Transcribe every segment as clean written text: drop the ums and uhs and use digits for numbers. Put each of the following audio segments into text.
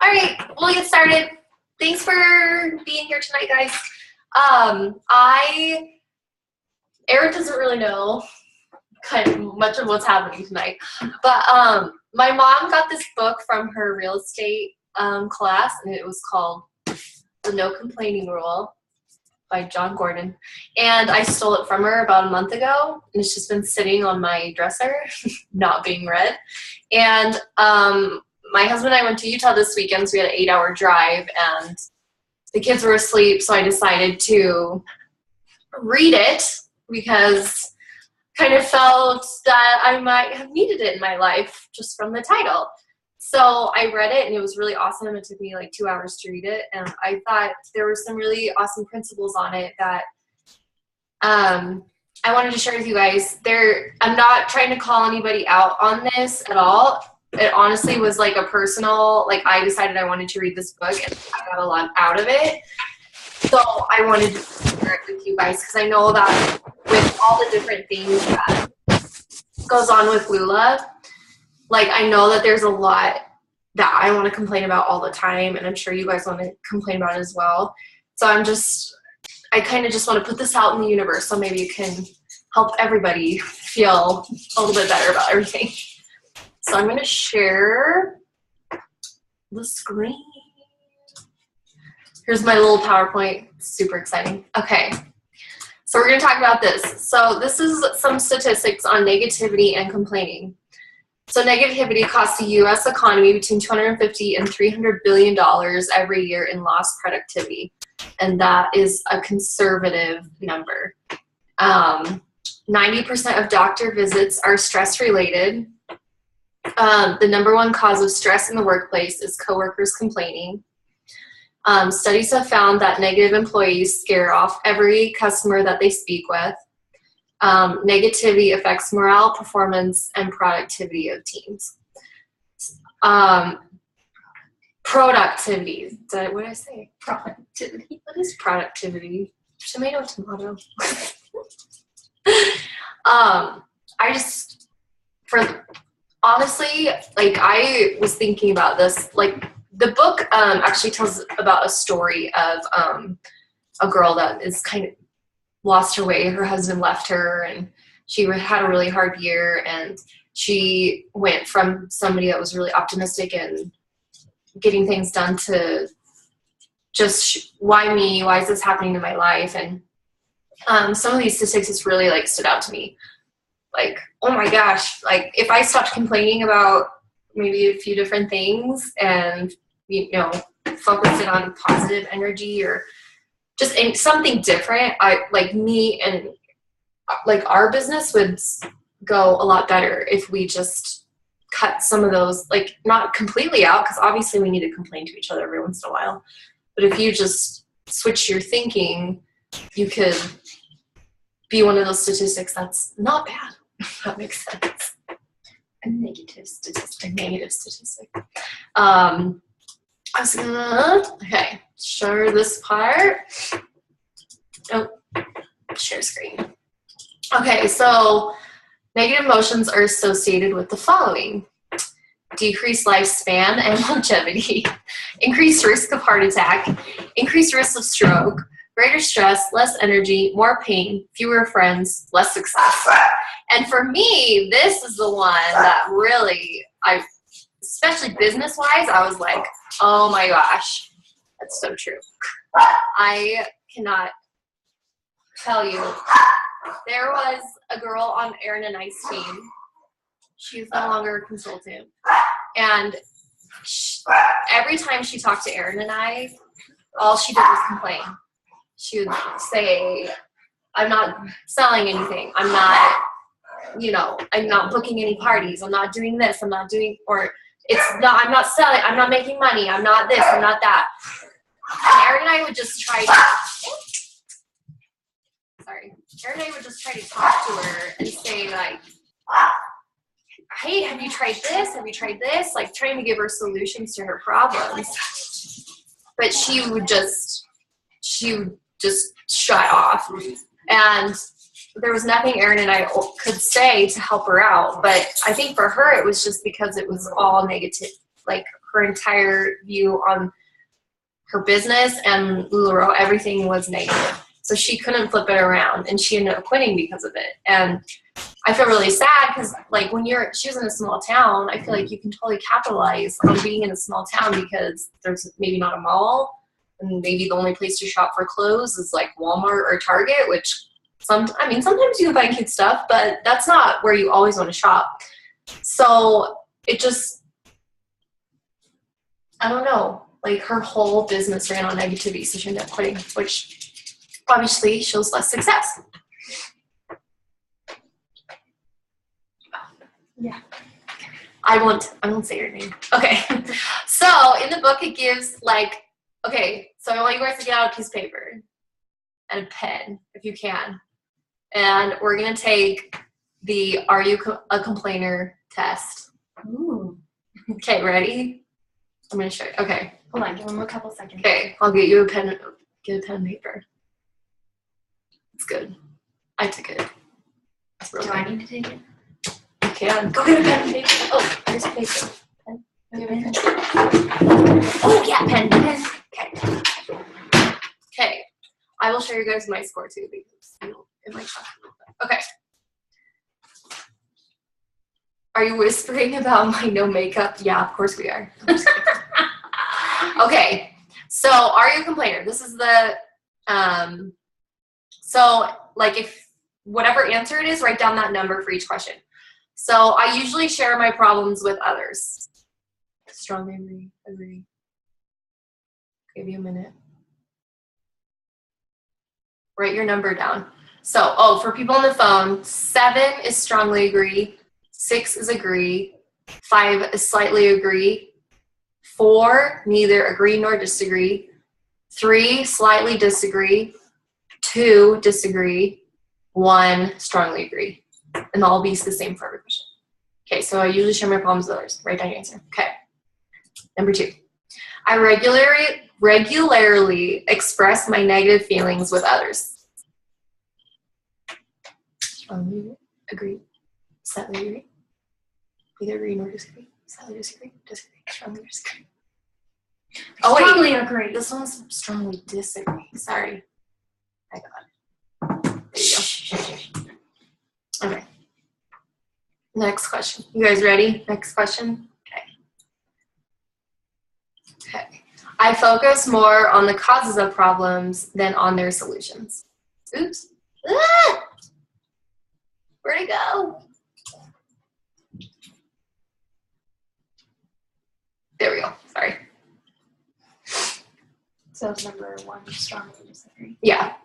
All right, we'll get started. Thanks for being here tonight, guys. Erin doesn't really know kind of much of what's happening tonight, but my mom got this book from her real estate class, and it was called The No Complaining Rule by Jon Gordon, and I stole it from her about a month ago, and it's just been sitting on my dresser, not being read. And my husband and I went to Utah this weekend, so we had an 8-hour drive, and the kids were asleep, so I decided to read it because I kind of felt that I might have needed it in my life just from the title. So I read it, and it was really awesome. It took me like 2 hours to read it, and I thought there were some really awesome principles on it that I wanted to share with you guys. I'm not trying to call anybody out on this at all. It honestly was like a personal, like I decided I wanted to read this book, and I got a lot out of it. So I wanted to share it with you guys because I know that with all the different things that goes on with Lula, like I know that there's a lot that I want to complain about all the time, and I'm sure you guys want to complain about it as well. So I kind of just want to put this out in the universe so maybe it can help everybody feel a little bit better about everything. So I'm going to share the screen. Here's my little PowerPoint. Super exciting. Okay. So we're going to talk about this. So this is some statistics on negativity and complaining. So negativity costs the U.S. economy between $250 and $300 billion every year in lost productivity. And that is a conservative number. 90% of doctor visits are stress-related. The number one cause of stress in the workplace is coworkers complaining. Studies have found that negative employees scare off every customer that they speak with. Negativity affects morale, performance, and productivity of teams. Productivity. What did I say? Productivity. What is productivity? Tomato, tomato. Honestly, like I was thinking about this, like the book actually tells about a story of a girl that is kind of lost her way. Her husband left her, and she had a really hard year, and she went from somebody that was really optimistic and getting things done to just why me? Why is this happening in my life? And some of these statistics really like stood out to me. Like, oh my gosh, like if I stopped complaining about maybe a few different things and, you know, focused it on positive energy or just something different, me and like our business would go a lot better if we just cut some of those, like not completely out, because obviously we need to complain to each other every once in a while. But if you just switch your thinking, you could be one of those statistics that's not bad. That makes sense. A negative statistic. Okay, share this part. Oh, share screen. Okay, so negative emotions are associated with the following: decreased lifespan and longevity, increased risk of heart attack, increased risk of stroke, greater stress, less energy, more pain, fewer friends, less success. And for me, this is the one that really, especially business-wise, I was like, oh my gosh, that's so true. I cannot tell you. There was a girl on Erin and I's team. She's no longer a consultant. And every time she talked to Erin and I, all she did was complain. She would say, I'm not selling anything. I'm not booking any parties. I'm not doing this. I'm not selling. I'm not making money. I'm not this. I'm not that. And Erin and I would just try to talk to her and say like, hey, have you tried this? Have you tried this? Like trying to give her solutions to her problems. But she would just shut off. And there was nothing Erin and I could say to help her out. But I think for her, it was just because it was all negative. Like her entire view on her business and LuLaRoe, everything was negative. So she couldn't flip it around, and she ended up quitting because of it. And I feel really sad because, like, when she was in a small town, I feel like you can totally capitalize on being in a small town because there's maybe not a mall, and maybe the only place to shop for clothes is like Walmart or Target, which sometimes you can find cute stuff, but that's not where you always want to shop. So it just, I don't know, like her whole business ran on negativity, so she ended up quitting, which obviously shows less success. Yeah. I won't say your name. Okay. So in the book it gives like, okay, so I want you guys to get out a piece of paper and a pen if you can. And we're gonna take the Are You a Complainer test. Ooh. Okay, ready? I'm gonna show you. Okay. Hold on, give him a couple seconds. Okay, I'll get you a pen. Get a pen and paper. It's good. I took it. Do I need to take it? You can. Go get a pen and paper. Oh, there's a paper. Pen. Do you have a pen? Oh, yeah, pen. Okay. Okay. I will show you guys my score too because it might shock you a little bit. Okay. Are you whispering about my no makeup? Yeah, of course we are. Okay. So, are you a complainer? This is the, so like if whatever answer it is, write down that number for each question. So I usually share my problems with others. Strongly agree. Give you a minute. Write your number down. So, for people on the phone, 7 is strongly agree, 6 is agree, 5 is slightly agree, 4, neither agree nor disagree, 3, slightly disagree, 2, disagree, 1, strongly agree. And all be the same for every question. Okay, so I usually share my problems with others. Write down your answer. Okay. Number 2. I regularly express my negative feelings with others. Strongly agree. Slightly agree. Neither agree nor disagree. Slightly disagree. Disagree. Strongly disagree. Oh, wait. Strongly agree. This one's strongly disagree. Sorry. I got it. There you go. Okay. Next question. You guys ready? Next question? Okay. I focus more on the causes of problems than on their solutions. Oops. Ah! Where'd it go? There we go. Sorry. So it's number 1, strongly disagree. Yeah.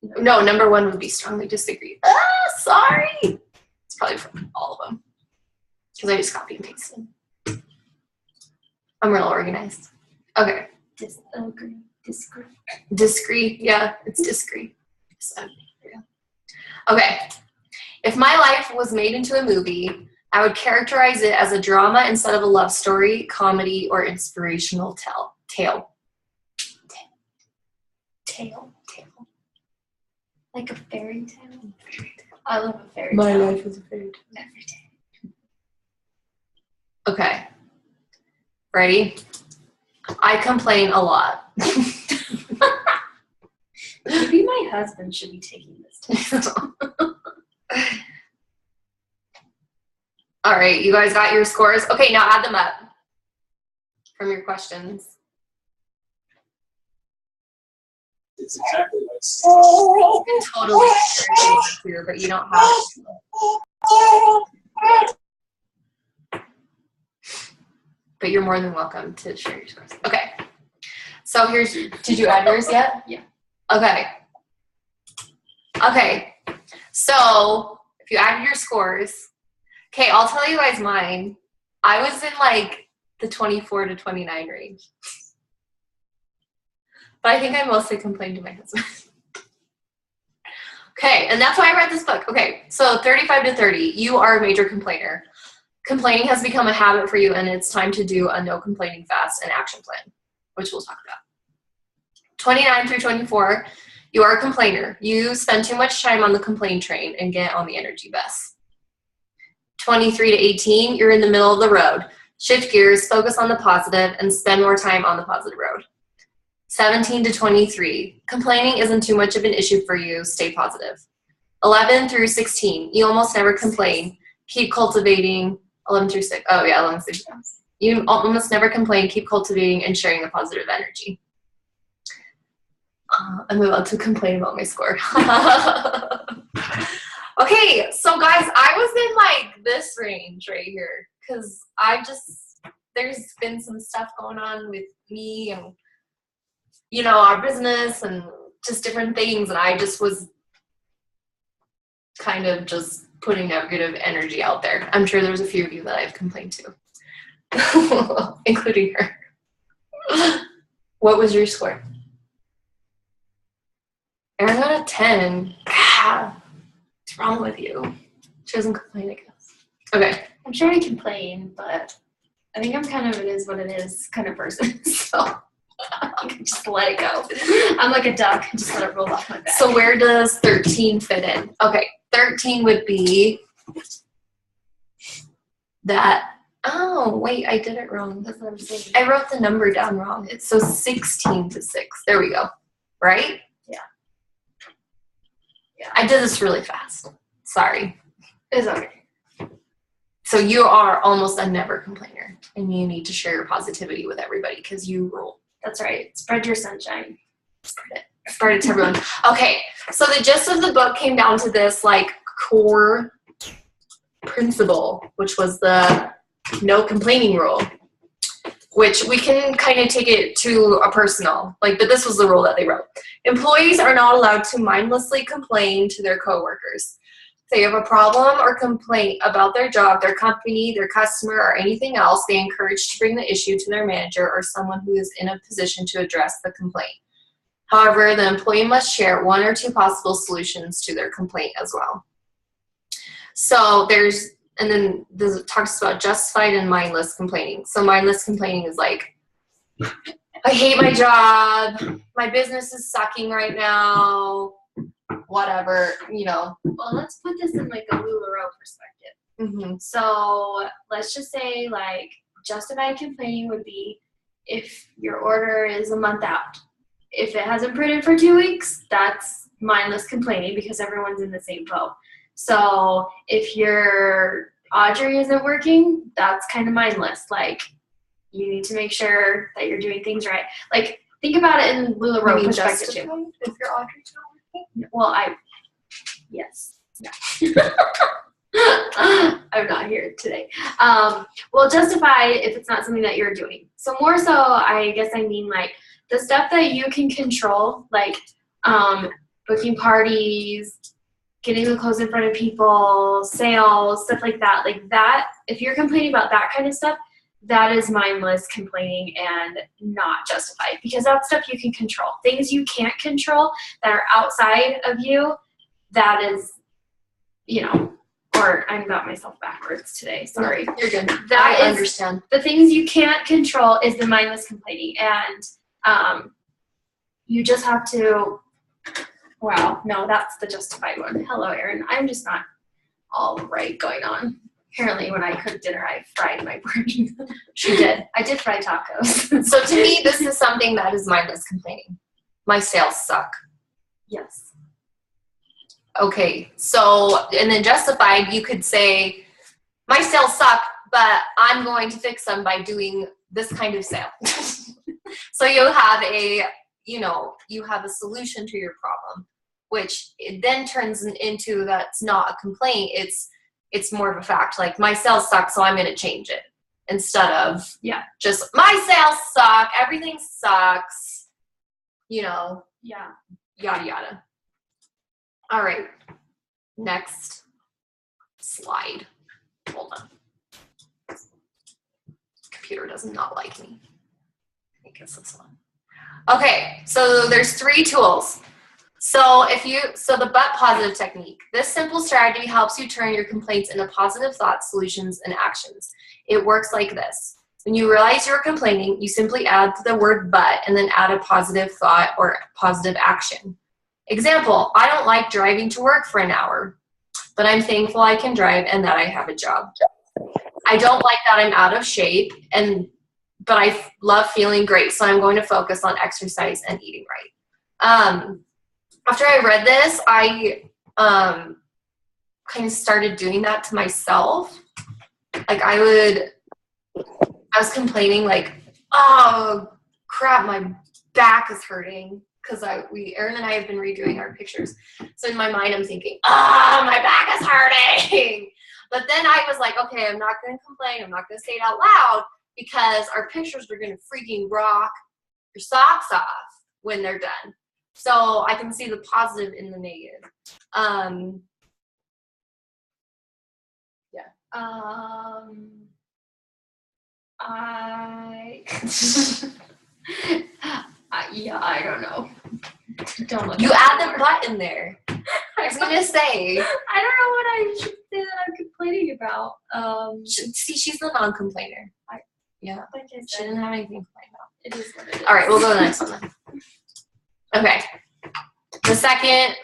No, number 1 would be strongly disagree. Sorry. It's probably from all of them. Because I just copied and pasted. I'm real organized. Okay. Disagree. Disagree. Disagree. Yeah, it's disagree. Okay. If my life was made into a movie, I would characterize it as a drama instead of a love story, comedy, or inspirational tale. Tale. Like a fairy tale? I love a fairy tale. My life is a fairy tale. Every day. Okay. Ready? I complain a lot. Maybe my husband should be taking this test. All right, you guys got your scores? Okay, now add them up from your questions. It's exactly like You can totally share if you want to, but you don't have to. But you're more than welcome to share your scores. Okay. So here's, did you add yours yet? Yeah. Okay. Okay. So if you added your scores, okay, I'll tell you guys mine. I was in like the 24 to 29 range. But I think I mostly complained to my husband. Okay, and that's why I read this book. Okay, so 35 to 30, you are a major complainer. Complaining has become a habit for you, and it's time to do a no complaining fast and action plan, which we'll talk about. 29 through 24, you are a complainer. You spend too much time on the complaint train and get on the energy bus. 23 to 18, you're in the middle of the road. Shift gears, focus on the positive, and spend more time on the positive road. 17 to 23, complaining isn't too much of an issue for you. Stay positive. 11 through 16, you almost never complain. Keep cultivating. 11 through 6. Oh, yeah, 11 through 6. You almost never complain. Keep cultivating and sharing the positive energy. I'm about to complain about my score. Okay, so guys, I was in like this range right here because there's been some stuff going on with me and, you know, our business and just different things. And I just was kind of just putting negative energy out there. I'm sure there's a few of you that I've complained to, including her. What was your score? Erin got a 10. God, what's wrong with you? She doesn't complain, I guess. Okay. I'm sure I complain, but I think I'm kind of it is what it is kind of person. So I can just let it go. I'm like a duck and just let it roll off my back. So where does 13 fit in? Okay, 13 would be that. Oh, wait, I did it wrong. That's what I'm saying. I wrote the number down wrong. It's so 16 to 6. There we go. Right? Yeah. I did this really fast. Sorry. It's okay. So you are almost a never complainer, and you need to share your positivity with everybody because you rule. That's right. Spread your sunshine. Spread it to everyone. Okay, so the gist of the book came down to this like core principle, which was the no complaining rule, which we can kind of take it to a personal, but this was the rule that they wrote. Employees are not allowed to mindlessly complain to their coworkers. If they have a problem or complaint about their job, their company, their customer, or anything else, they encourage to bring the issue to their manager or someone who is in a position to address the complaint. However, the employee must share one or two possible solutions to their complaint as well. So and then this talks about justified and mindless complaining. So mindless complaining is like, I hate my job, my business is sucking right now, whatever, you know. Well, let's put this in like a LuLaRoe perspective. Mm-hmm. So let's just say like justified complaining would be if your order is a month out. If it hasn't printed for 2 weeks, that's mindless complaining because everyone's in the same boat. So if your Audrey isn't working, that's kind of mindless. Like you need to make sure that you're doing things right. Like think about it in LuLaRoe perspective too. If your Audrey's not working? Well, yes. Yeah. I'm not here today. Well, justify if it's not something that you're doing. So more so, I guess I mean like the stuff that you can control, like booking parties, getting the clothes in front of people, sales, stuff like that. Like that, if you're complaining about that kind of stuff, that is mindless complaining and not justified because that's stuff you can control. Things you can't control that are outside of you, that is, you know, or I got myself backwards today. Sorry. You're good. I understand. The things you can't control is the mindless complaining. And you just have to, wow, no, that's the justified one. Hello, Erin. I'm just not all right going on. Apparently when I cooked dinner, I fried my brain. She did. I did fry tacos. So to me, this is something that is mindless complaining. My sales suck. Yes. Okay, so, and then justified, you could say, my sales suck, but I'm going to fix them by doing this kind of sale. So you'll have you have a solution to your problem, which it then turns into that's not a complaint. It's more of a fact, like my sales suck, so I'm going to change it. Instead of just my sales suck, everything sucks, Yeah. yada yada. All right, next slide. Hold on. Computer does not like me. I think it's this one. Okay, so there's 3 tools. So the but positive technique. This simple strategy helps you turn your complaints into positive thoughts, solutions, and actions. It works like this. When you realize you're complaining, you simply add the word but and then add a positive thought or positive action. Example, I don't like driving to work for an hour, but I'm thankful I can drive and that I have a job. I don't like that I'm out of shape, but I love feeling great, so I'm going to focus on exercise and eating right. After I read this, I kind of started doing that to myself. Like I was complaining like, oh crap, my back is hurting, because Erin and I have been redoing our pictures. So in my mind, I'm thinking, my back is hurting. But then I was like, okay, I'm not going to complain. I'm not going to say it out loud, because our pictures are going to freaking rock your socks off when they're done. So I can see the positive in the negative. I don't know. Don't look. You add the butt in there. I was gonna say. I don't know what I should say that I'm complaining about. See, she's the non-complainer. Yeah. Like I She said, didn't have anything to complain about. it is what it is. All right, we'll go to the next one then. Okay. The second,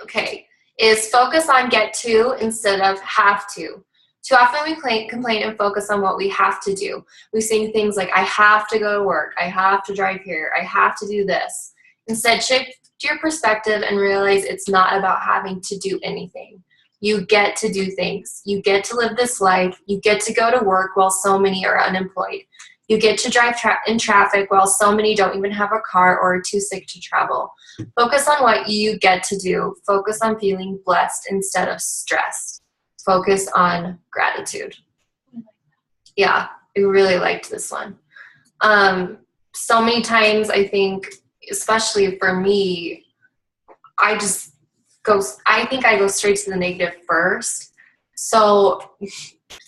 is focus on get to instead of have to. Too often we complain and focus on what we have to do. We say things like, I have to go to work, I have to drive here, I have to do this. Instead, shift your perspective and realize it's not about having to do anything. You get to do things. You get to live this life. You get to go to work while so many are unemployed. You get to drive in traffic while so many don't even have a car or are too sick to travel. Focus on what you get to do. Focus on feeling blessed instead of stressed. Focus on gratitude. Yeah, I really liked this one. So many times I think, especially for me, I think I go straight to the negative first. So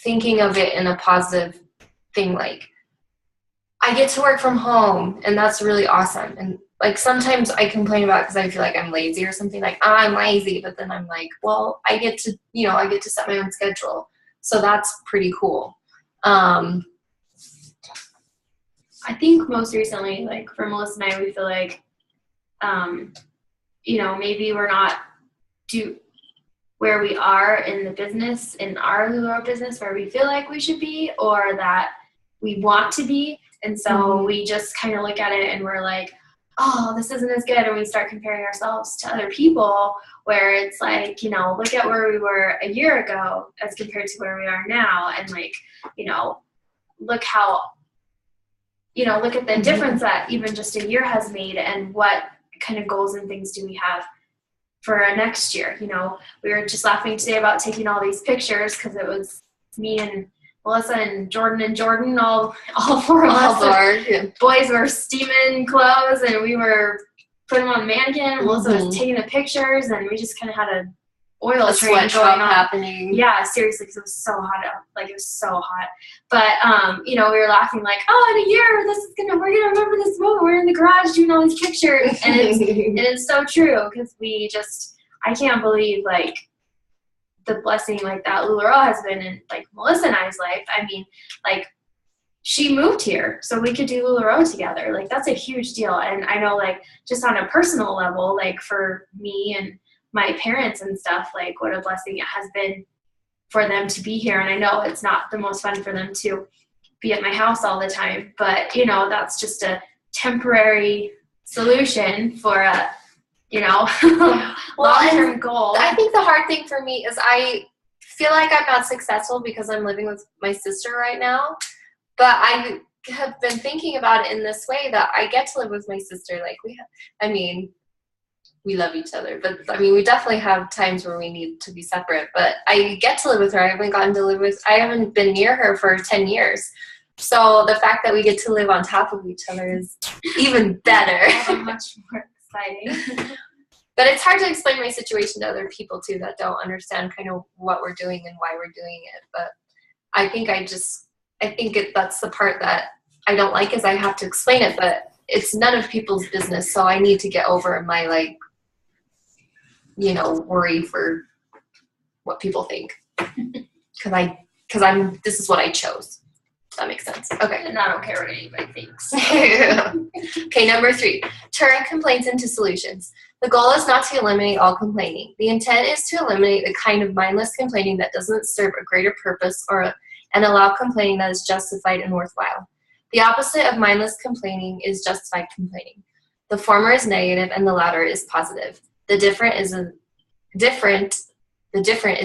thinking of it in a positive thing, like I get to work from home and that's really awesome. And like sometimes I complain about it because I feel like I'm lazy or something, like I'm lazy, but then I'm like, well, I get to set my own schedule. So that's pretty cool. I think most recently, like for Melissa and I, we feel like, maybe we're not where we are in the business, in our LuLaRoe business, where we feel like we should be or that we want to be. And so we just kind of look at it and we're like, oh, this isn't as good. And we start comparing ourselves to other people where it's like, look at where we were a year ago as compared to where we are now. And like, look at the difference that even just a year has made, and what kind of goals and things do we have for next year. We were just laughing today about taking all these pictures because it was me and Melissa and Jordan, all four of us. Yeah. Boys were steaming clothes and we were putting them on the mannequin. Melissa was taking the pictures, and we just kind of had a train going on. Happening. Yeah, seriously, because it was so hot out. Like, it was so hot. But, we were laughing like, oh, in a year, we're going to remember this moment. We're in the garage doing all these pictures. And it's so true, because I can't believe, like, the blessing, like, that LuLaRoe has been in, like, Melissa and I's life. I mean, like, she moved here so we could do LuLaRoe together. Like, that's a huge deal. And I know, like, just on a personal level, like, for me and my parents and stuff, like, what a blessing it has been for them to be here. And I know it's not the most fun for them to be at my house all the time, but that's just a temporary solution for a long-term goal. I think the hard thing for me is I feel like I'm not successful because I'm living with my sister right now, but I have been thinking about it in this way that I get to live with my sister. Like we love each other, but we definitely have times where we need to be separate, but I get to live with her. I haven't been near her for 10 years. So the fact that we get to live on top of each other is even better. Much more exciting. But it's hard to explain my situation to other people too that don't understand kind of what we're doing and why we're doing it. But I think that's the part that I don't like, is I have to explain it, but it's none of people's business. So I need to get over my worry for what people think, because this is what I chose. If that makes sense. Okay. And I don't care what anybody thinks. Okay, number 3, turn complaints into solutions. The goal is not to eliminate all complaining. The intent is to eliminate the kind of mindless complaining that doesn't serve a greater purpose or and allow complaining that is justified and worthwhile. The opposite of mindless complaining is justified complaining. The former is negative and the latter is positive. The different is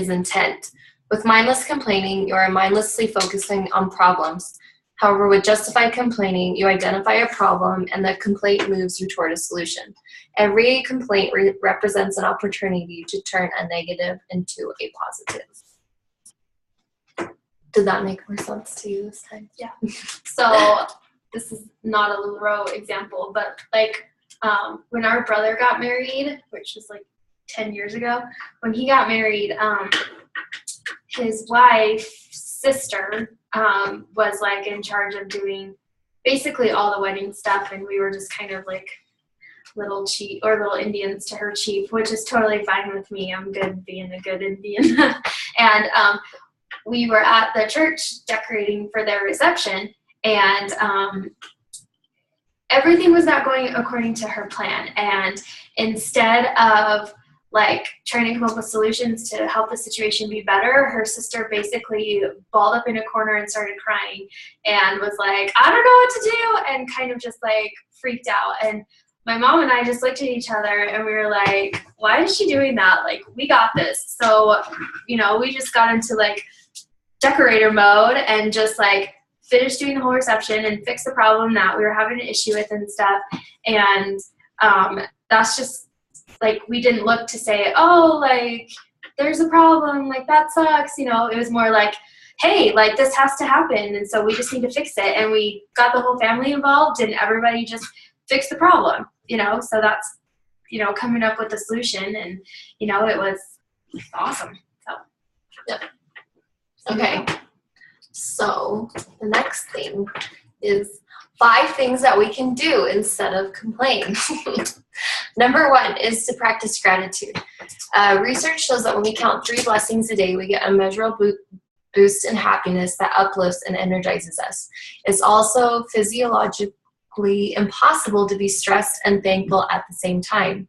intent. With mindless complaining, you are mindlessly focusing on problems. However, with justified complaining, you identify a problem and the complaint moves you toward a solution. Every complaint represents an opportunity to turn a negative into a positive. Did that make more sense to you this time? Yeah. So this is not a LaRoe example, but like when our brother got married, which was like 10 years ago, when he got married, his wife's sister was like in charge of doing basically all the wedding stuff, and we were just kind of like little Indians to her chief, which is totally fine with me. I'm good being a good Indian. And we were at the church decorating for their reception, and everything was not going according to her plan. And instead of like trying to come up with solutions to help the situation be better, her sister basically balled up in a corner and started crying and was like, I don't know what to do, and kind of just like freaked out. And my mom and I just looked at each other and we were like, why is she doing that? Like, we got this. So, you know, we just got into like decorator mode and just like finished doing the whole reception and fixed the problem that we were having an issue with and stuff. And that's just like, we didn't look to say, oh, like there's a problem, like that sucks, you know. It was more like, hey, like this has to happen, and so we just need to fix it. And we got the whole family involved and everybody just fixed the problem, you know. So that's, you know, coming up with a solution, and you know, it was awesome. So yep. Okay, so the next thing is 5 things that we can do instead of complain. Number 1 is to practice gratitude. Research shows that when we count 3 blessings a day, we get a measurable boost in happiness that uplifts and energizes us. It's also physiologically impossible to be stressed and thankful at the same time.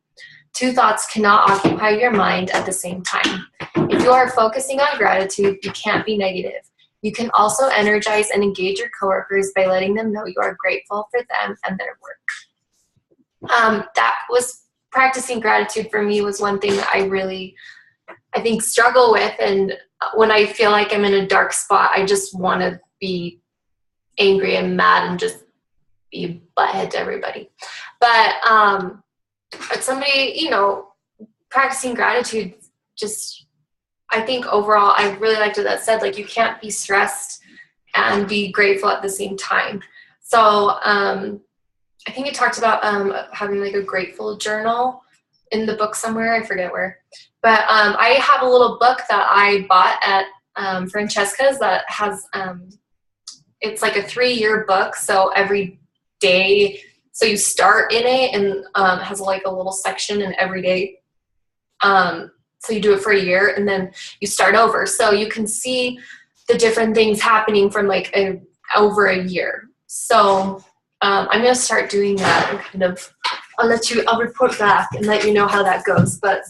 2 thoughts cannot occupy your mind at the same time. If you are focusing on gratitude, you can't be negative. You can also energize and engage your coworkers by letting them know you are grateful for them and their work. That was practicing gratitude for me was one thing that I think struggle with. And when I feel like I'm in a dark spot, I just want to be angry and mad and just be butthead to everybody. But somebody, you know, practicing gratitude, just, I think overall, I really liked what that said, like you can't be stressed and be grateful at the same time. So I think it talked about having like a grateful journal in the book somewhere. I forget where. But I have a little book that I bought at Francesca's that has, it's like a 3-year book. So every day, so you start in it and has like a little section in every day. So you do it for a year and then you start over. So you can see the different things happening from like over a year. So I'm going to start doing that and kind of, I'll report back and let you know how that goes. But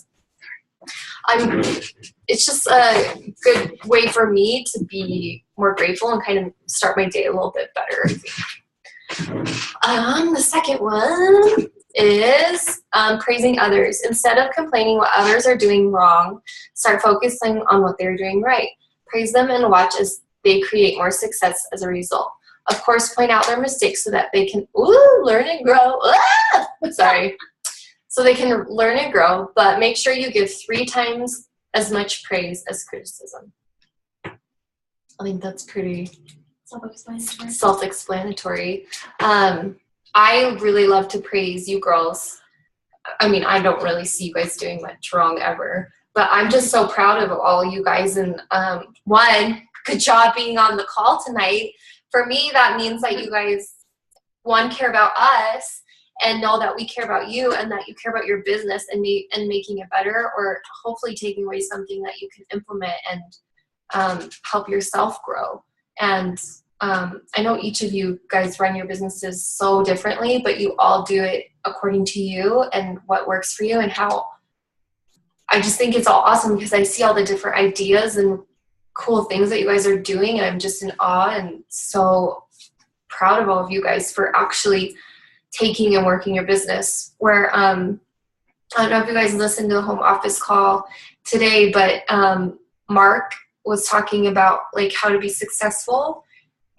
it's just a good way for me to be more grateful and kind of start my day a little bit better, I think. The second one is praising others. Instead of complaining what others are doing wrong, start focusing on what they're doing right. Praise them and watch as they create more success as a result. Of course, point out their mistakes so that they can learn and grow. Sorry. So they can learn and grow, but make sure you give 3 times as much praise as criticism. I think that's pretty self-explanatory. I really love to praise you girls. I mean, I don't really see you guys doing much wrong ever, but I'm just so proud of all you guys. And one, good job being on the call tonight. For me, that means that you guys, one, care about us and know that we care about you and that you care about your business and making it better, or hopefully taking away something that you can implement and help yourself grow. And I know each of you guys run your businesses so differently, but you all do it according to you and what works for you, and how I just think it's all awesome because I see all the different ideas and cool things that you guys are doing. I'm just in awe and so proud of all of you guys for actually taking and working your business. Where I don't know if you guys listened to the home office call today, but Mark was talking about like how to be successful,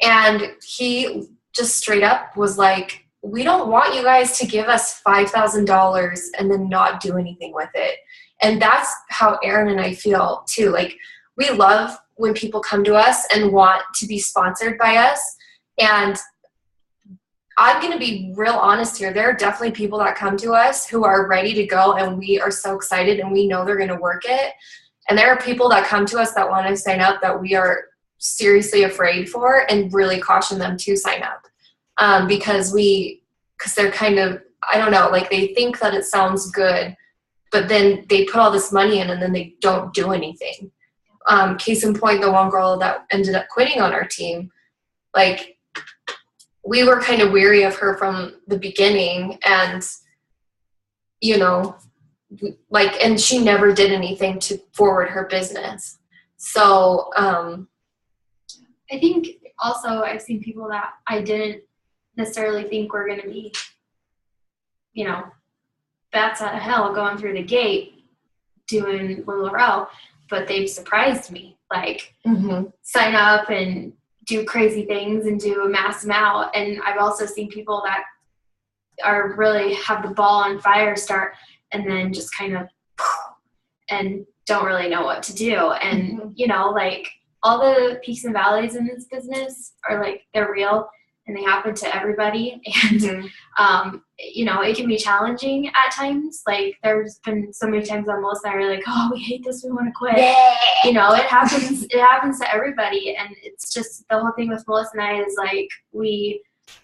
and he just straight up was like, we don't want you guys to give us $5,000 and then not do anything with it. And that's how Aaron and I feel too. Like, we love when people come to us and want to be sponsored by us. And I'm going to be real honest here. There are definitely people that come to us who are ready to go, and we are so excited and we know they're going to work it. And there are people that come to us that want to sign up that we are seriously afraid for and really caution them to sign up. Because they're kind of, I don't know, like they think that it sounds good, but then they put all this money in and then they don't do anything. Case in point, the one girl that ended up quitting on our team, like, we were kind of weary of her from the beginning, and, you know, like, and she never did anything to forward her business. So, I think also I've seen people that I didn't necessarily think were going to be, you know, bats out of hell going through the gate doing LuLaRoe, but they've surprised me. Like, sign up and do crazy things and do a mass amount. And I've also seen people that are really have the ball on fire start and then just kind of and don't really know what to do. And, you know, like, all the peaks and valleys in this business are like, they're real and they happen to everybody. And, you know, it can be challenging at times. Like, there's been so many times that Melissa and I are like, oh, we hate this, we want to quit. Yeah. You know, it happens to everybody. And it's just, the whole thing with Melissa and I is like, we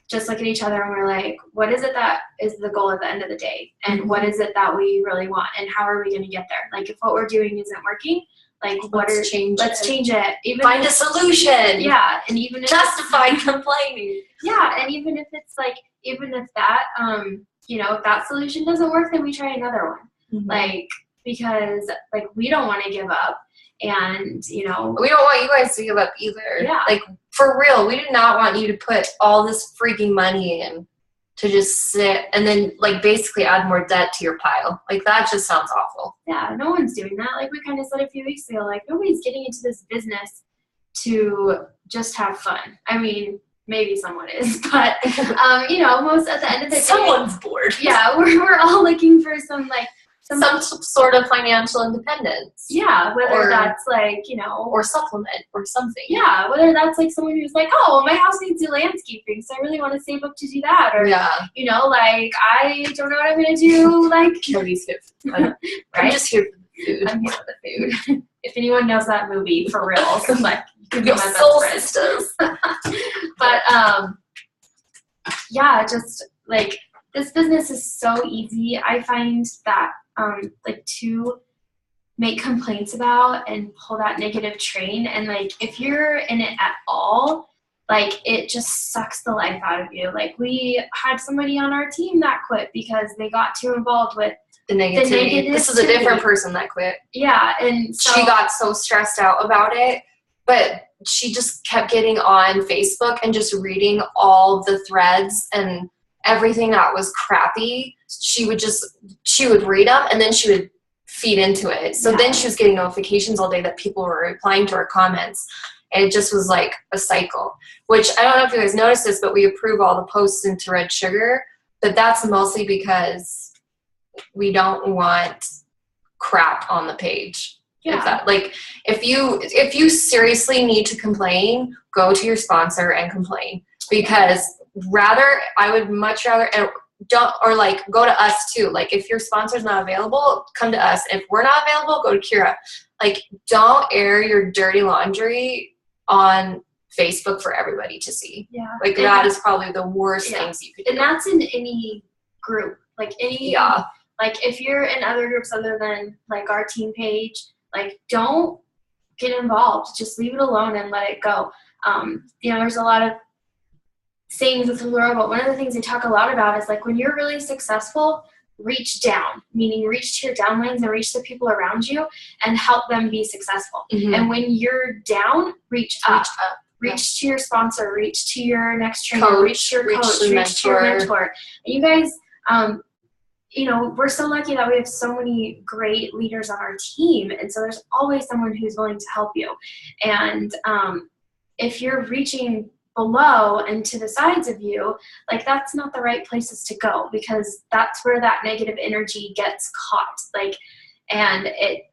just look at each other and we're like, what is it that is the goal at the end of the day? And what is it that we really want? And how are we going to get there? Like, if what we're doing isn't working, like, let's change it. Even find a solution. Yeah. And even if justify complaining. Yeah. And even if it's like, even if that, you know, if that solution doesn't work, then we try another one. Like, because like, we don't want to give up, and, you know, we don't want you guys to give up either. Yeah. Like, for real, we do not want you to put all this freaking money in to just sit and then, like, basically add more debt to your pile. Like, that just sounds awful. Yeah, no one's doing that. Like we kind of said a few weeks ago, like, nobody's getting into this business to just have fun. I mean, maybe someone is, but, you know, most at the end of the day, someone's bored. Yeah, we're all looking for some, like, some sort of financial independence. Yeah, whether that's like, you know, or supplement or something. Yeah, whether that's like someone who's like, oh, well, my house needs new landscaping, so I really want to save up to do that. Or, you know, like, I don't know what I'm going to do. Like, Cody's here for the fun. I'm just here for the food. I'm here for the food. If anyone knows that movie, for real, so like, you can be your my best soul friend. sisters. But, yeah, just like, this business is so easy. I find that, like, to make complaints about and pull that negative train, and like, if you're in it at all, like, it just sucks the life out of you. Like, we had somebody on our team that quit because they got too involved with the negativity. This is a different person that quit. Yeah, and so she got so stressed out about it, but she just kept getting on Facebook and just reading all the threads and everything that was crappy. She would read them and then she would feed into it. So then she was getting notifications all day that people were replying to her comments. And it just was like a cycle, which I don't know if you guys noticed this, but we approve all the posts into red sugar, but that's mostly because we don't want crap on the page. Yeah. If you seriously need to complain, go to your sponsor and complain, because I would much rather, and go to us too. Like, if your sponsor's not available, come to us. If we're not available, go to Kira. Like, don't air your dirty laundry on Facebook for everybody to see. Yeah. Like, that is probably the worst things you could do. And that's in any group. Like, like, if you're in other groups other than like our team page, like, don't get involved. Just leave it alone and let it go. You know, there's a lot of sayings with LuLaRoe, but one of the things they talk a lot about is, like, when you're really successful, reach down, meaning reach to your downlines and reach the people around you and help them be successful. And when you're down, reach up. Reach to your sponsor, reach to your next trainer, reach to your coach, reach to your mentor. And you guys, you know, we're so lucky that we have so many great leaders on our team. And so there's always someone who's willing to help you. And if you're reaching below and to the sides of you, like that's not the right places to go, because that's where that negative energy gets caught. Like, and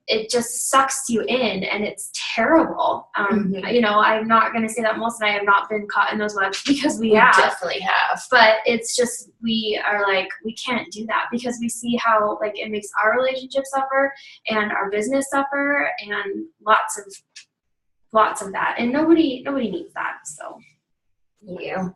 it just sucks you in, and it's terrible. You know, I'm not going to say that Melissa and I have not been caught in those webs, because we have. Definitely have. But it's just, we are like, we can't do that, because we see how like it makes our relationship suffer and our business suffer, and lots of that. And nobody needs that. So yeah.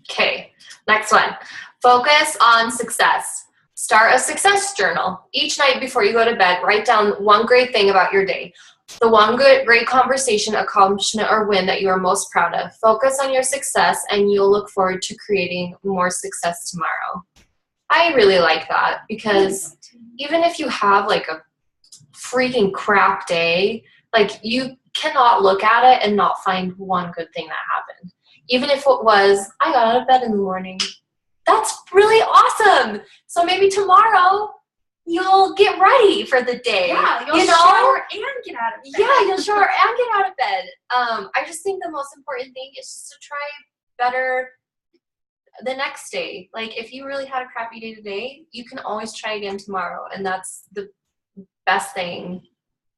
Okay, next one. Focus on success. Start a success journal. Each night before you go to bed, write down one great thing about your day. The one great conversation, accomplishment, or win that you are most proud of. Focus on your success, and you'll look forward to creating more success tomorrow. I really like that, because even if you have like a freaking crap day, like you cannot look at it and not find one good thing that happened. Even if it was, I got out of bed in the morning. That's really awesome. So maybe tomorrow you'll get ready for the day. Yeah, you'll shower and get out of bed. Yeah, you'll shower and get out of bed. I just think the most important thing is just to try better the next day. Like if you really had a crappy day today, you can always try again tomorrow. And that's the best thing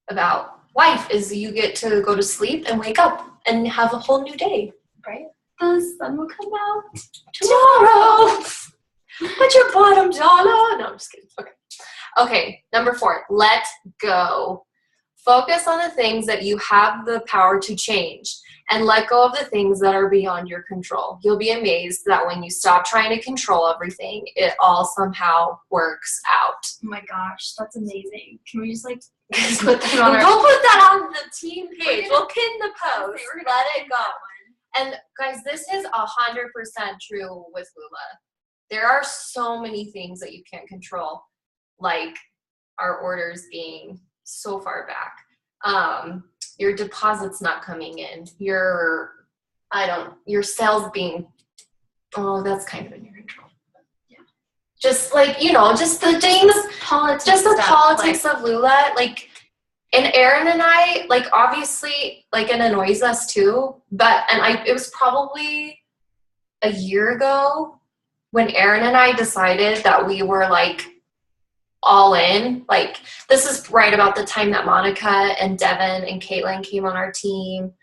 about life, is you get to go to sleep and wake up and have a whole new day, right? The sun will come out tomorrow. Put your bottom dollar. No, I'm just kidding. Okay, number 4, let go. Focus on the things that you have the power to change, and let go of the things that are beyond your control. You'll be amazed that when you stop trying to control everything, it all somehow works out. Oh my gosh, that's amazing. Can we just like put that on We'll put that on the team page. We'll pin the post. Let it go. And guys, this is 100% true with Lula. There are so many things that you can't control, like our orders being so far back, your deposits not coming in, your sales being, that's kind of in your control. Yeah. Just like, you know, just the things, politics of Lula, like. And Aaron and I, like, obviously, like, it annoys us too, it was probably a year ago when Aaron and I decided that we were, like, all in. Like, this is right about the time that Monica and Devin and Caitlin came on our team.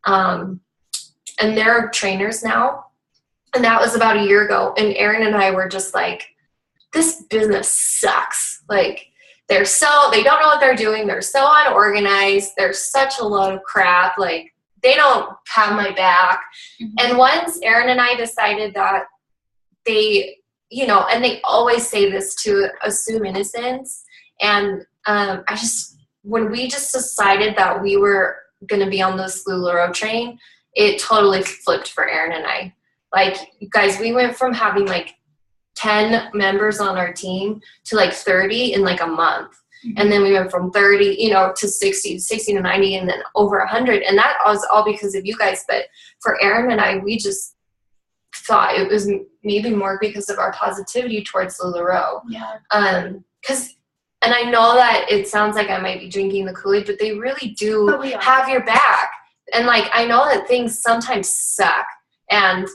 And they're trainers now. And that was about a year ago. And Aaron and I were just like, this business sucks. Like, they don't know what they're doing. They're so unorganized. They're such a load of crap. Like, they don't have my back. And once Aaron and I decided that they, you know, and they always say this to assume innocence. And when we just decided that we were going to be on this LuLaRoe train, it totally flipped for Aaron and I. Like, you guys, we went from having like 10 members on our team to like 30 in like a month. And then we went from 30, you know, to 60 to 90, and then over 100. And that was all because of you guys. But for Aaron and I, we just thought it was maybe more because of our positivity towards LuLaRoe. Yeah. And I know that it sounds like I might be drinking the Kool-Aid, but they really do have your back. And like, I know that things sometimes suck, and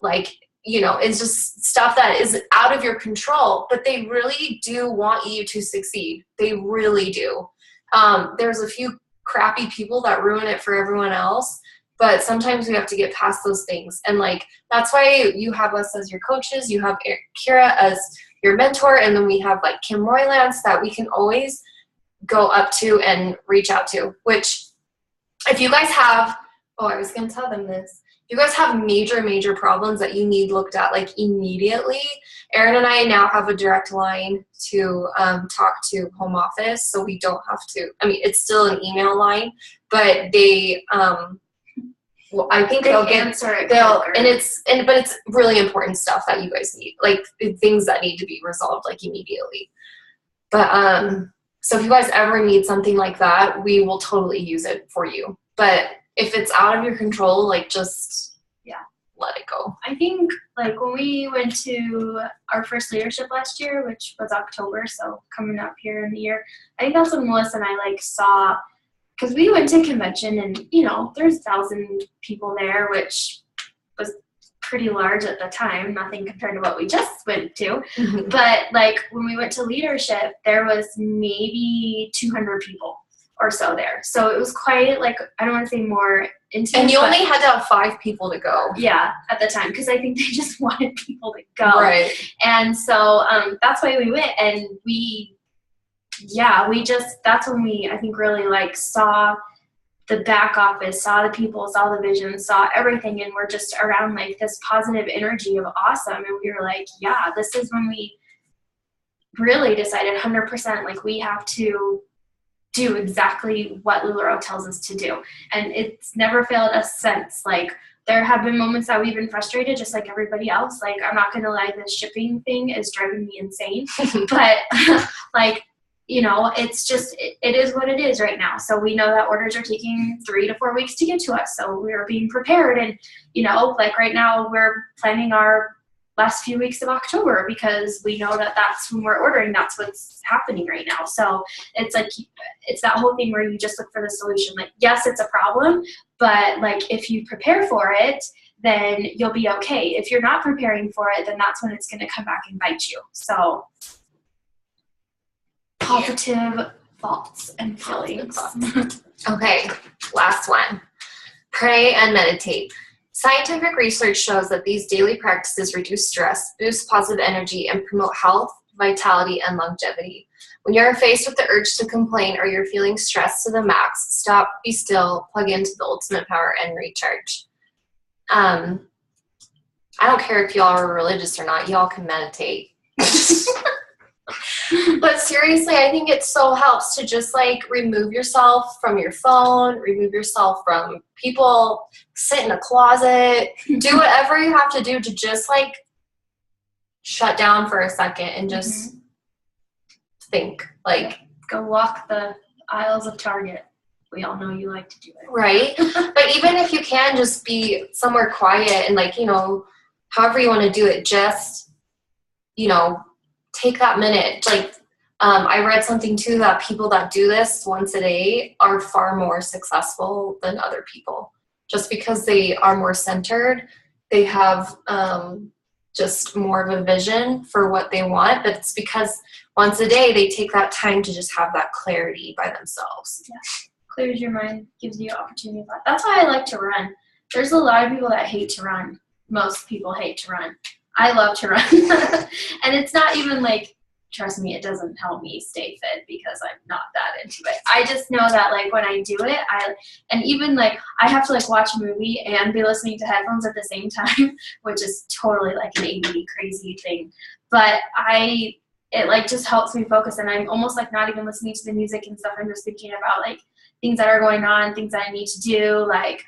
like, you know, it's just stuff that is out of your control, but they really do want you to succeed. They really do. There's a few crappy people that ruin it for everyone else, but sometimes we have to get past those things. And like, that's why you have us as your coaches, you have Kira as your mentor, and then we have like Kim Roylance that we can always go up to and reach out to, which if you guys have, I was going to tell them this. You guys have major problems that you need looked at like immediately. Aaron and I now have a direct line to talk to home office, so we don't have to. I mean, it's still an email line, but they well, I think They they'll get answer it they'll quicker. but it's really important stuff that you guys need, like things that need to be resolved like immediately. But so if you guys ever need something like that, we will totally use it for you. But if it's out of your control, like just let it go. I think like when we went to our first leadership last year, which was October, so coming up here in the year, I think that's when Melissa and I like saw, because we went to convention and there's 1,000 people there, which was pretty large at the time, nothing compared to what we just went to. Mm-hmm. But like when we went to leadership, there was maybe 200 people or so there. So it was quite like, I don't want to say more intimate. And you only had to have 5 people to go. Yeah, at the time, because I think they just wanted people to go. Right. And so that's why we went, and that's when we, I think, really like saw the back office, saw the people, saw the vision, saw everything, and we're just around like this positive energy of awesome. And we were like, yeah, this is when we really decided 100% like we have to do exactly what LuLaRoe tells us to do. And it's never failed us since. Like there have been moments that we've been frustrated just like everybody else. Like I'm not gonna lie, the shipping thing is driving me insane. But like, it's just, it is what it is right now. So we know that orders are taking 3 to 4 weeks to get to us. So we're being prepared. And, like right now we're planning our last few weeks of October because we know that that's when we're ordering. That's what's happening right now. So it's like, it's that whole thing where you just look for the solution. Like, yes, it's a problem, but like if you prepare for it, then you'll be okay. If you're not preparing for it, then that's when it's going to come back and bite you. So positive thoughts and feelings. Okay, last one. Pray and meditate. Scientific research shows that these daily practices reduce stress, boost positive energy, and promote health, vitality, and longevity. When you're faced with the urge to complain or you're feeling stressed to the max, stop, be still, plug into the ultimate power, and recharge. I don't care if y'all are religious or not, y'all can meditate. But seriously, I think it so helps to just like remove yourself from your phone, remove yourself from people, sit in a closet, do whatever you have to do to just like shut down for a second and just think. Like, go walk the aisles of Target. We all know you like to do it. Right? But even if you can just be somewhere quiet and like, however you want to do it, just, take that minute. Like, I read something too that people that do this once a day are far more successful than other people. Just because they are more centered, they have just more of a vision for what they want. But it's because once a day they take that time to just have that clarity by themselves. Yeah. Clears your mind, gives you opportunity. That's why I like to run. There's a lot of people that hate to run. Most people hate to run. I love to run. And it's not even like, trust me, it doesn't help me stay fit because I'm not that into it. I just know that like when I do it, and even like I have to like watch a movie and be listening to headphones at the same time, which is totally like an ADD crazy thing. But it like just helps me focus, and I'm almost like not even listening to the music and stuff. I'm just thinking about like things that are going on, things that I need to do, like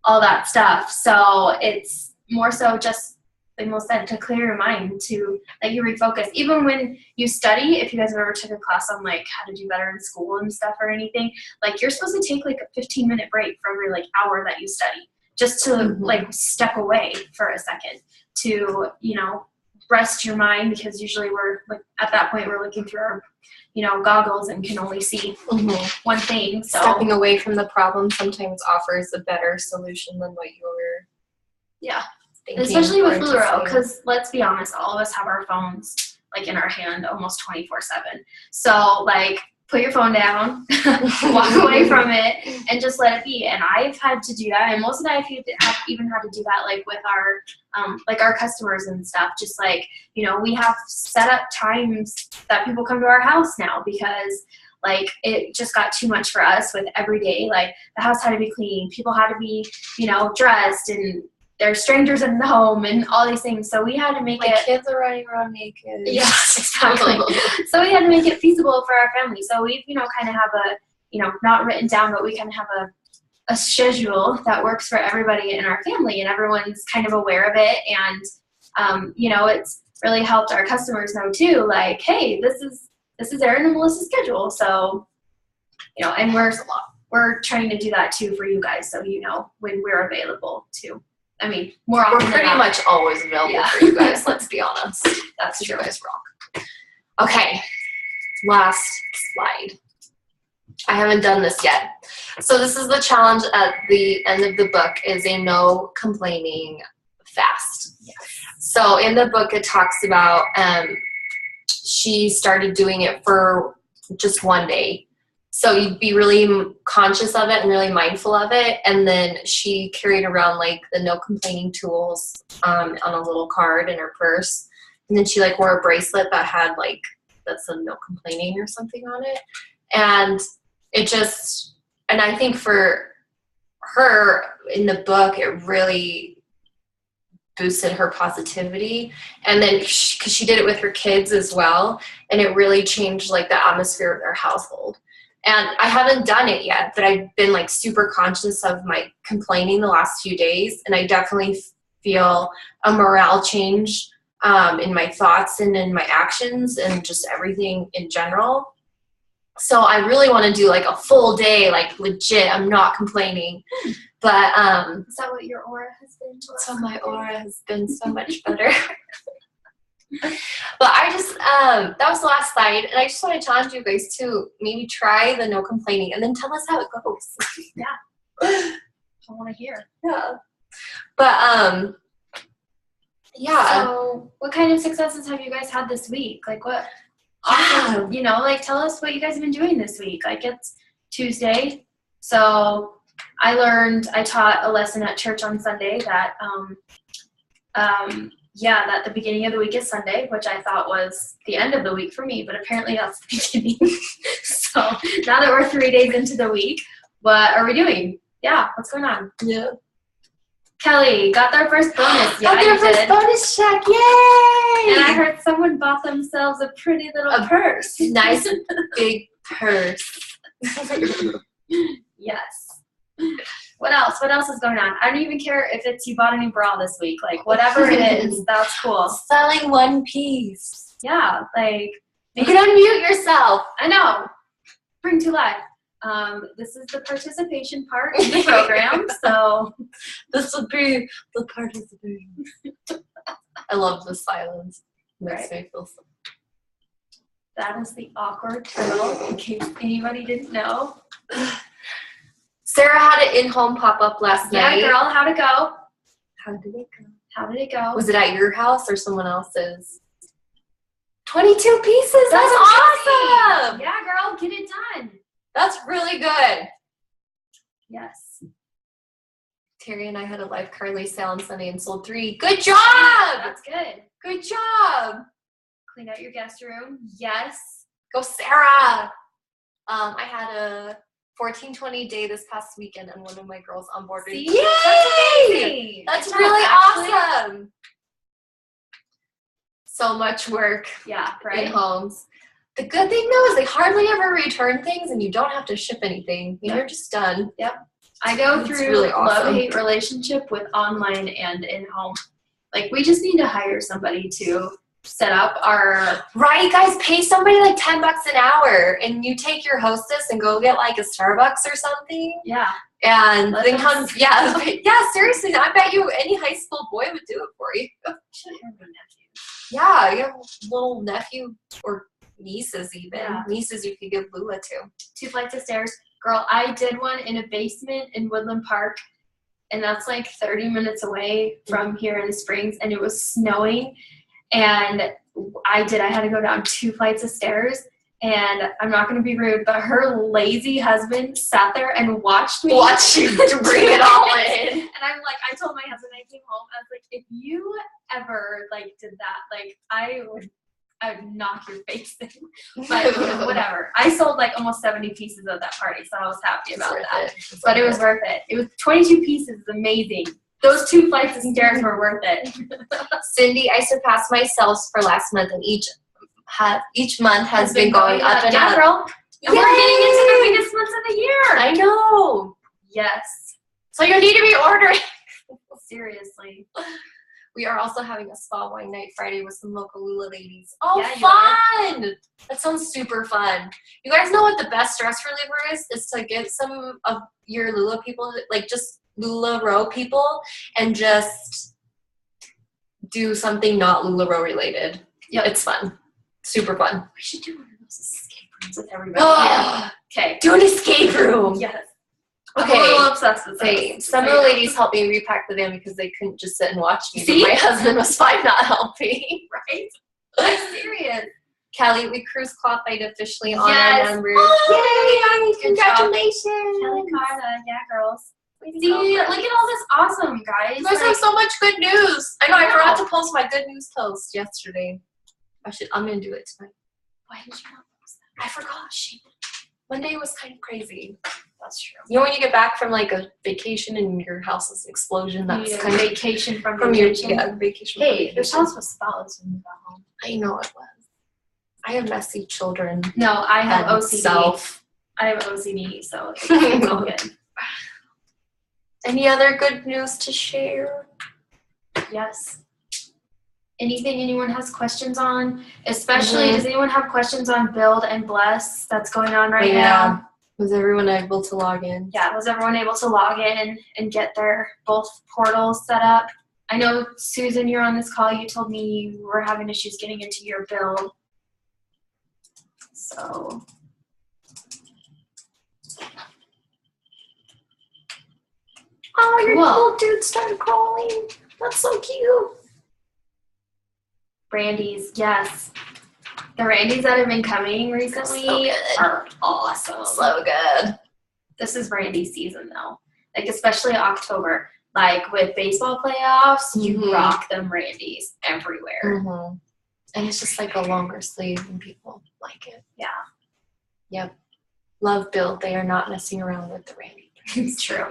all that stuff. So it's more so just like Mo said, to clear your mind, to let you refocus. Even when you study, if you guys have ever took a class on like how to do better in school and stuff or anything, like you're supposed to take like a 15-minute break for every like hour that you study, just to like step away for a second to, rest your mind, because usually we're like at that point we're looking through our, goggles and can only see one thing. So stepping away from the problem sometimes offers a better solution than what you were thinking. Especially with LuLaRoe, because let's be honest, all of us have our phones like in our hand almost 24/7. So like put your phone down, walk away from it, and just let it be. And I've had to do that, and most of the time I've even had to do that like with our customers and stuff. Just like, we have set up times that people come to our house now because like it just got too much for us with every day. Like the house had to be clean, people had to be, dressed, and there's strangers in the home and all these things. So we had to make it. Kids are running around naked. Yeah, exactly. So we had to make it feasible for our family. So we, kind of have a, not written down, but we kind of have a a schedule that works for everybody in our family, and everyone's kind of aware of it. And you know, it's really helped our customers know too, like, hey, this is Erin and Melissa's schedule. So, you know, and we're trying to do that too for you guys, so you know when we're available too. I mean, more often We're pretty much always available for you guys, let's be honest. That's true. You guys rock. Okay, last slide. I haven't done this yet. So this is the challenge at the end of the book, is a no complaining fast. Yes. So in the book it talks about she started doing it for just one day. So you'd be really conscious of it and really mindful of it. And then she carried around like the no complaining tools on a little card in her purse. And then she like wore a bracelet that had like, that said no complaining or something on it. And it just, and I think for her in the book, it really boosted her positivity. And then because she did it with her kids as well. And it really changed like the atmosphere of their household. And I haven't done it yet, but I've been like super conscious of my complaining the last few days. And I definitely feel a morale change in my thoughts and in my actions and just everything in general. So I really want to do like a full day, like legit, I'm not complaining. But is that what your aura has been? So my aura has been so much better. But I just, that was the last slide, and I just want to challenge you guys to maybe try the no complaining, and then tell us how it goes. Yeah. I want to hear. Yeah. But, yeah. So what kind of successes have you guys had this week? Like what, Yeah. you know, like tell us what you guys have been doing this week. Like it's Tuesday, so I taught a lesson at church on Sunday that, that the beginning of the week is Sunday, which I thought was the end of the week for me, but apparently that's the beginning. So now that we're 3 days into the week, what are we doing? Yeah, what's going on? Yeah. Kelly got their first bonus. Got their first bonus check. Yay! And I heard someone bought themselves a pretty little purse. Nice big purse. Yes. What else? What else is going on? I don't even care if it's you bought a new bra this week. Like, whatever it is, that's cool. Selling one piece. Yeah, like. You can unmute yourself. I know. Bring to life. This is the participation part in the program, so. This would be the participation. I love the silence. Makes me feel so. That is the awkward turtle, in case anybody didn't know. Sarah had an in-home pop-up last night. Yeah, girl, how'd it go? How did it go? How did it go? Was it at your house or someone else's? 22 pieces. That's amazing. awesome. Yeah, girl, get it done. That's really good. Yes. Terry and I had a live Carly sale on Sunday and sold 3. Good job. That's good. Good job. Clean out your guest room. Yes. Go, Sarah. I had a 14-20 day this past weekend, and one of my girls onboarded. See? Yay! That's really awesome. So much work. Yeah, right. In homes. The good thing though is they hardly ever return things, and you don't have to ship anything. You're just done. Yep. I go through really awesome. love-hate relationship with online and in-home. Like, we just need to hire somebody to set up our... Right, guys, pay somebody like $10 an hour, and you take your hostess and go get like a Starbucks or something. Yeah. And then come, yeah, seriously, I bet you any high school boy would do it for you. Should have a nephew. Yeah, you have a little nephew or nieces even. Yeah. Nieces you could give Lula to. 2 flights of stairs. Girl, I did one in a basement in Woodland Park, and that's like 30 minutes away from here in the Springs, and it was snowing, and I had to go down 2 flights of stairs, and I'm not going to be rude, but her lazy husband sat there and watched me. Watch you bring it all in. And I'm like, I told my husband, I came home, I was like, if you ever like did that, like I would knock your face in. But whatever. I sold like almost 70 pieces of that party, so I was happy about that. But it was worth it. It was 22 pieces, amazing. Those 2 flights of stairs were worth it. Cindy, I surpassed my sales for last month, and each month has been going up and up. Yeah, girl. And we're getting into the biggest months of the year. I know. Yes. So you need to be ordering. Seriously. We are also having a spa wine night Friday with some local Lula ladies. Oh, Yeah, you fun! That sounds super fun. You guys know what the best stress reliever is? Is to get some of your Lula people, like just Lula Row people, and just do something not Lula Row related. Yeah, it's fun. Super fun. We should do one of those escape rooms with everybody. Okay. Do an escape room! Yes. Okay. I'm a little obsessed with Same. those. Some of the ladies helped me repack the van because they couldn't just sit and watch me. See? But my husband was fine not helping. Right? I'm serious. Callie, we cruise qualified officially on Yes. our members. Oh, Yay! good job. Congratulations! Kelly Carla, yeah, girls. Way to See, go, look girls. at all this awesome, guys. You guys have so much good news. I know. I forgot to post my good news post yesterday. I'm gonna do it tonight. Why did you not post I forgot. Monday was kind of crazy. that? That's true. You know when you get back from like a vacation and your house is an explosion? That's You need a kind of vacation from your vacation. vacation. Hey, from your vacation. house was spotless when you got home. I know it was. I have messy children. No, I have and OCD. Self. I have OCD, so it's all good. Any other good news to share? Yes. Anything anyone has questions on? Especially, does anyone have questions on Build and Bless that's going on right now? Was everyone able to log in? Yeah, was everyone able to log in and get their both portals set up? I know, Susan, you're on this call. You told me you were having issues getting into your Build. So. Oh, your Cool. little dude started crawling. That's so cute. Brandy's, yes. The Randy's that have been coming recently So good. are awesome. So good. This is Randy's season though. Like especially October. Like with baseball playoffs, you Mhm. rock them Randy's everywhere. Mm-hmm. And it's just like a longer sleeve and people like it. Yeah. Yep. Love Build. They are not messing around with the Randy. It's true.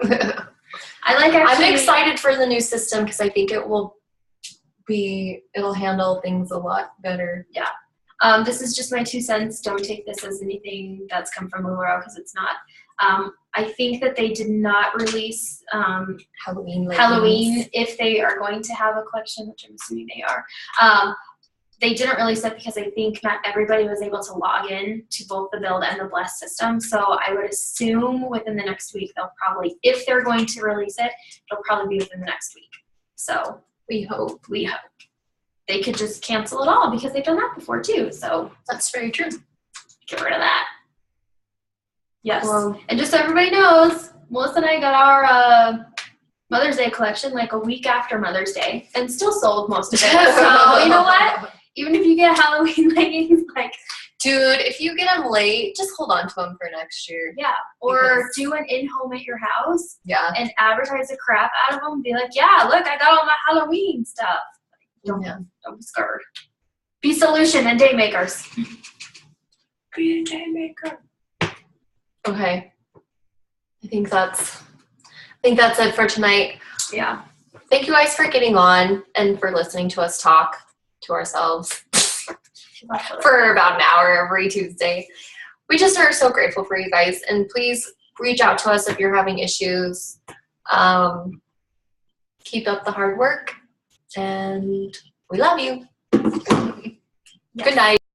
I like actually. I'm excited for the new system because I think it'll handle things a lot better. This is just my 2 cents. Don't take this as anything that's come from Lula because it's not. I think that they did not release Halloween. Halloween if they are going to have a collection, which I'm assuming they are. They didn't release it because I think not everybody was able to log in to both the Build and the Bless system. So I would assume within the next week they'll probably, if they're going to release it, it'll probably be within the next week. So We hope. they could just cancel it all because they've done that before too. So That's very true. get rid of that. Yes. Well, And just so everybody knows, Melissa and I got our Mother's Day collection like a week after Mother's Day and still sold most of it. So you know what? Even if you get Halloween leggings, like, dude, if you get them late, just hold on to them for next year. yeah. Or Because- do an in-home at your house Yeah. and advertise the crap out of them. Be like, yeah, look, I got all my Halloween stuff. Don't be scared. Be solution and day makers. Be a day maker. Okay. I think that's it for tonight. Yeah. Thank you guys for getting on and for listening to us talk to ourselves for about an hour every Tuesday. We just are so grateful for you guys, and please reach out to us if you're having issues. Keep up the hard work, and we love you. Good night.